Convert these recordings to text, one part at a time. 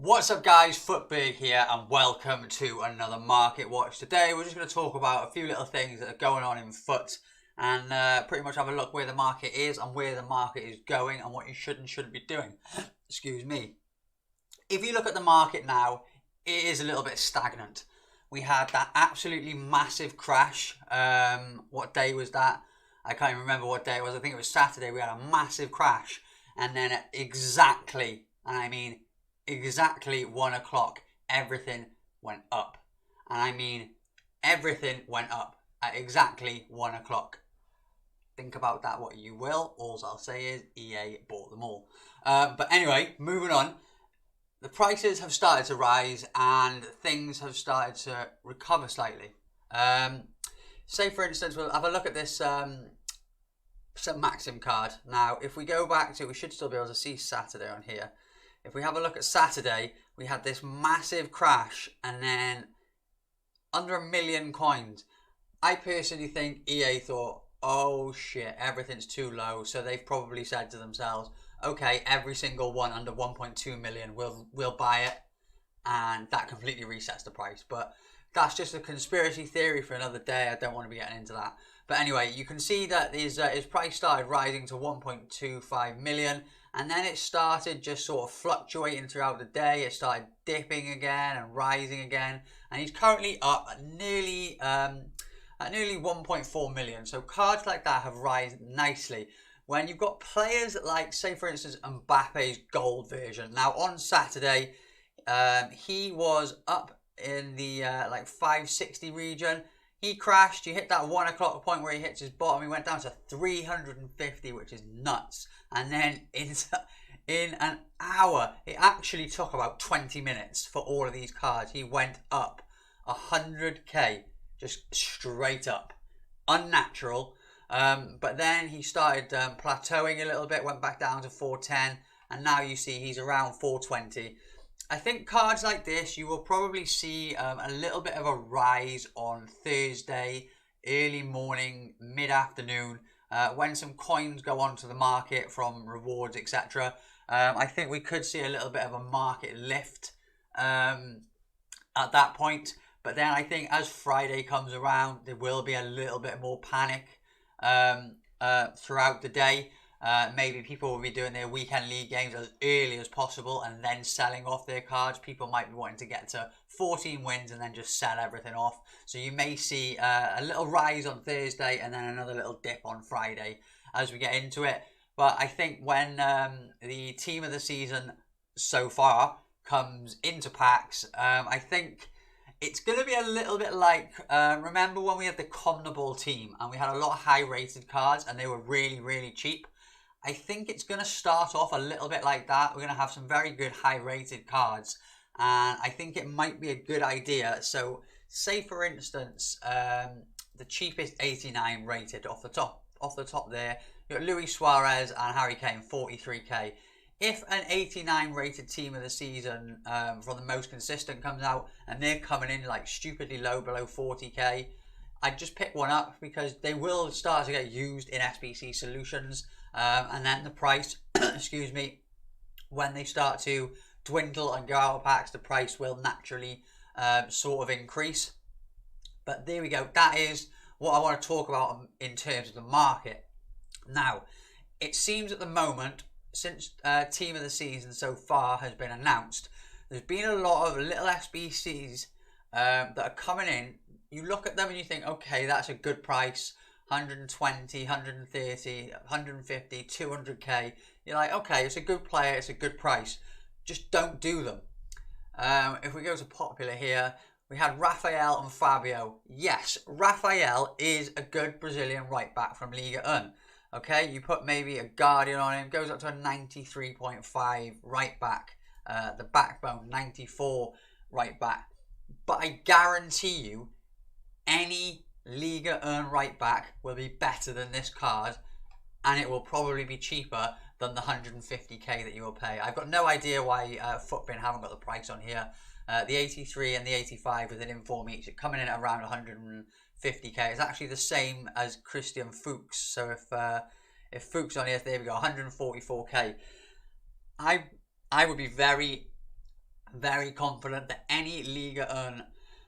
What's up guys, Futberg here and welcome to another Market Watch. Today we're just going to talk about a few little things that are going on in foot and pretty much have a look where the market is and where the market is going and what you should and shouldn't be doing. Excuse me. If you look at the market now, it is a little bit stagnant. We had that absolutely massive crash. What day was that? I can't even remember what day it was. I think it was Saturday. We had a massive crash and then at exactly 1 o'clock, everything went up. And I mean, everything went up at exactly 1 o'clock. Think about that what you will. All I'll say is EA bought them all. But anyway, moving on. The prices have started to rise and things have started to recover slightly. Say for instance, we'll have a look at this Maxim card. Now, if we go back to, we should still be able to see Saturday on here. If we have a look at Saturday, we had this massive crash and then under 1 million coins. I personally think EA thought, oh shit, everything's too low. So they've probably said to themselves, okay, every single one under 1.2 million, we'll buy it. And that completely resets the price. But that's just a conspiracy theory for another day. I don't want to be getting into that. But anyway, you can see that his price started rising to 1.25 million. And then it started just sort of fluctuating throughout the day. It started dipping again and rising again. And he's currently up at nearly 1.4 million. So cards like that have risen nicely. When you've got players like, say for instance, Mbappe's gold version. Now on Saturday, he was up in the like 560 region. He crashed. You hit that 1 o'clock point where he hits his bottom. He went down to 350, which is nuts. And then in an hour, it actually took about 20 minutes for all of these cards. He went up 100k, just straight up. Unnatural. But then he started plateauing a little bit, went back down to 410. And now you see he's around 420. I think cards like this, you will probably see a little bit of a rise on Thursday, early morning, mid-afternoon, when some coins go onto the market from rewards, etc. I think we could see a little bit of a market lift at that point. But then I think as Friday comes around, there will be a little bit more panic throughout the day. Maybe people will be doing their weekend league games as early as possible and then selling off their cards. People might be wanting to get to 14 wins and then just sell everything off. So you may see a little rise on Thursday and then another little dip on Friday as we get into it. But I think when the team of the season so far comes into packs, I think it's going to be a little bit like, remember when we had the CONMEBOL team and we had a lot of high rated cards and they were really, really cheap? I think it's going to start off a little bit like that. We're going to have some very good high-rated cards. And I think it might be a good idea. So, say for instance, the cheapest 89 rated off the top there. You've got Luis Suarez and Harry Kane, 43k. If an 89 rated team of the season from the most consistent comes out and they're coming in like stupidly low, below 40k, I'd just pick one up because they will start to get used in SBC solutions. And then the price, excuse me, when they start to dwindle and go out of packs, the price will naturally sort of increase. But there we go. That is what I want to talk about in terms of the market. Now, it seems at the moment, since team of the season so far has been announced, there's been a lot of little SBCs that are coming in. You look at them and you think, okay, that's a good price. 120, 130, 150, 200k. You're like, okay, it's a good player, it's a good price. Just don't do them. If we go to popular here, we had Raphael and Fabio. Yes, Raphael is a good Brazilian right back from Liga 1. Okay, you put maybe a Guardian on him, goes up to a 93.5 right back. The backbone, 94 right back. But I guarantee you, any Liga 1 right back will be better than this card, and it will probably be cheaper than the 150k that you will pay. I've got no idea why Futbin haven't got the price on here. The 83 and the 85 with an inform each, coming in at around 150k. It's actually the same as Christian Fuchs. So if Fuchs on here, there we go, 144k. I would be very very confident that any Liga Un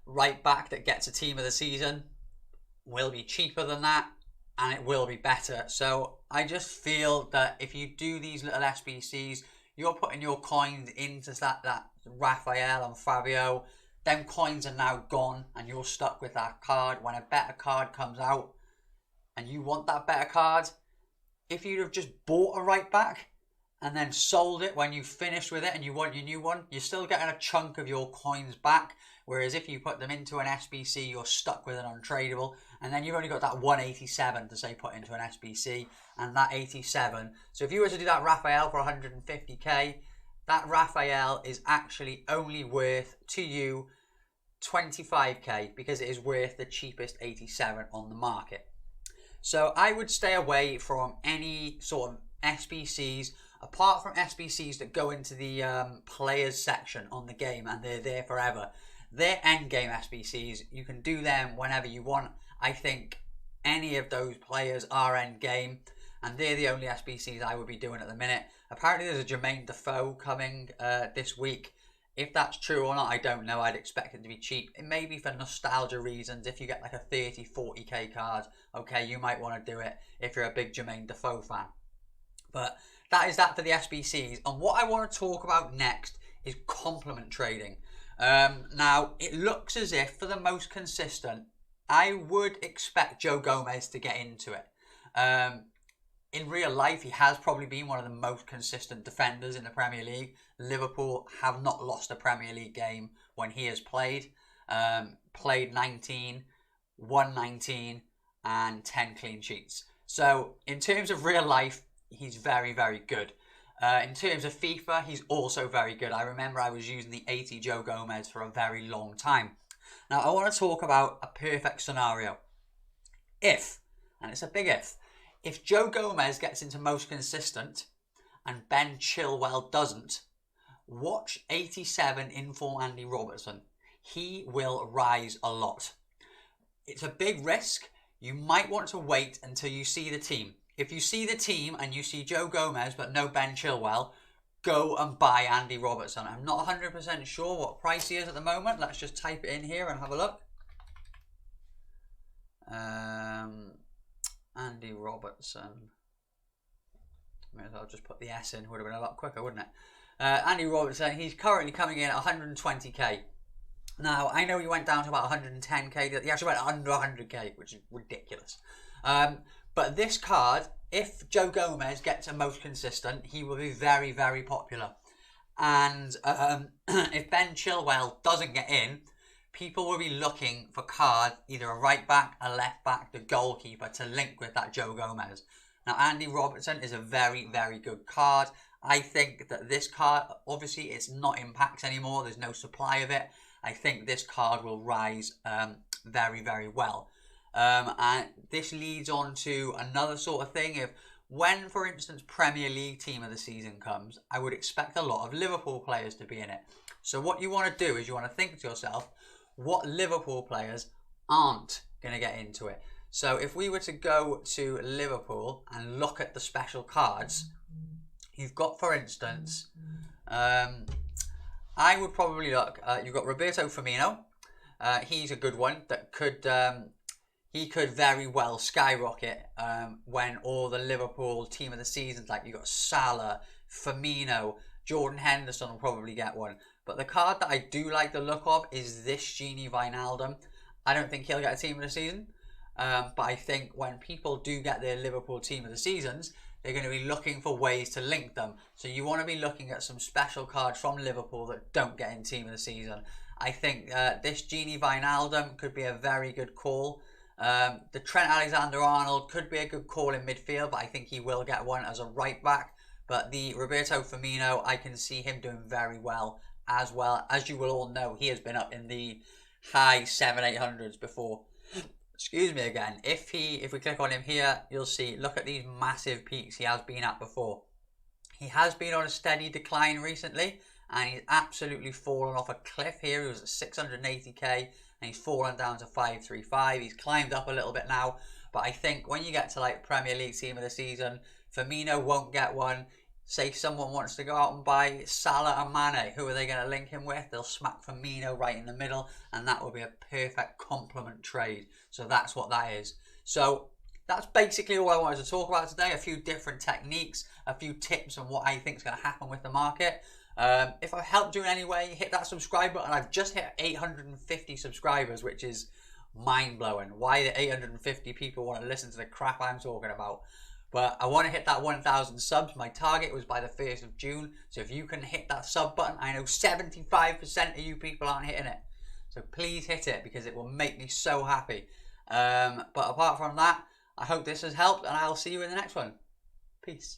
right back that gets a team of the season will be cheaper than that, and it will be better. So I just feel that if you do these little SBCs, you're putting your coins into that Raphael and Fabio. Them coins are now gone, and you're stuck with that card. When a better card comes out, and you want that better card, if you'd have just bought a right back and then sold it when you finished with it and you want your new one, you're still getting a chunk of your coins back. Whereas if you put them into an SBC, you're stuck with an untradeable, and then you've only got that 187 to say put into an SBC, and that 87. So if you were to do that Raphael for 150k, that Raphael is actually only worth to you 25k, because it is worth the cheapest 87 on the market. So I would stay away from any sort of SBCs, apart from SBCs that go into the players section on the game and they're there forever. They're endgame SBCs. You can do them whenever you want. I think any of those players are endgame, and they're the only SBCs I would be doing at the minute. Apparently there's a Jermaine Defoe coming this week. If that's true or not, I don't know. I'd expect it to be cheap. It may be for nostalgia reasons. If you get like a 30, 40k card, okay, you might want to do it if you're a big Jermaine Defoe fan. But that is that for the SBCs. And what I want to talk about next is complement trading. Now, it looks as if, for the most consistent, I would expect Joe Gomez to get into it. In real life, he has probably been one of the most consistent defenders in the Premier League. Liverpool have not lost a Premier League game when he has played. Played 19, won 19, and 10 clean sheets. So, in terms of real life, he's very, very good. In terms of FIFA, he's also very good. I remember I was using the 80 Joe Gomez for a very long time. Now, I want to talk about a perfect scenario. If, and it's a big if Joe Gomez gets into most consistent and Ben Chilwell doesn't, watch 87 inform Andy Robertson. He will rise a lot. It's a big risk. You might want to wait until you see the team. If you see the team and you see Joe Gomez but no Ben Chilwell, go and buy Andy Robertson. I'm not 100% sure what price he is at the moment. Let's just type it in here and have a look. Andy Robertson. I'll just put the S in. Would have been a lot quicker, wouldn't it? Andy Robertson, he's currently coming in at 120k. Now, I know he went down to about 110k. He actually went under 100k, which is ridiculous. But this card, if Joe Gomez gets a most consistent, he will be very, very popular. And if Ben Chilwell doesn't get in, people will be looking for cards, either a right back, a left back, the goalkeeper, to link with that Joe Gomez. Now, Andy Robertson is a very, very good card. I think that this card, obviously, it's not in packs anymore. There's no supply of it. I think this card will rise very, very well. And this leads on to another sort of thing. When, for instance, Premier League team of the season comes, I would expect a lot of Liverpool players to be in it. So what you want to do is you want to think to yourself, what Liverpool players aren't going to get into it? So if we were to go to Liverpool and look at the special cards, you've got, for instance, I would probably look, you've got Roberto Firmino. He's a good one that could... he could very well skyrocket when all the Liverpool team of the seasons, like you got Salah, Firmino, Jordan Henderson will probably get one. But the card that I do like the look of is this Gini Wijnaldum. I don't think he'll get a team of the season. But I think when people do get their Liverpool team of the seasons, they're going to be looking for ways to link them. So you want to be looking at some special cards from Liverpool that don't get in team of the season. I think this Gini Wijnaldum could be a very good call. The Trent Alexander-Arnold could be a good call in midfield, but I think he will get one as a right back. But the Roberto Firmino, I can see him doing very well as well. As you will all know, he has been up in the high 700-800s before. Excuse me again. If we click on him here, you'll see, look at these massive peaks he has been at before. He has been on a steady decline recently, and he's absolutely fallen off a cliff here. He was at 680k, and he's fallen down to 535. He's climbed up a little bit now, but I think when you get to like Premier League team of the season, Firmino won't get one. Say someone wants to go out and buy Salah and Mane. Who are they going to link him with? They'll smack Firmino right in the middle, and that will be a perfect complement trade. So that's what that is. So that's basically all I wanted to talk about today. A few different techniques, a few tips on what I think is going to happen with the market. If I've helped you in any way, hit that subscribe button. I've just hit 850 subscribers, which is mind-blowing. Why the 850 people want to listen to the crap I'm talking about? But I want to hit that 1,000 subs. My target was by the 1st of June. So if you can hit that sub button, I know 75% of you people aren't hitting it. So please hit it because it will make me so happy. But apart from that, I hope this has helped and I'll see you in the next one. Peace.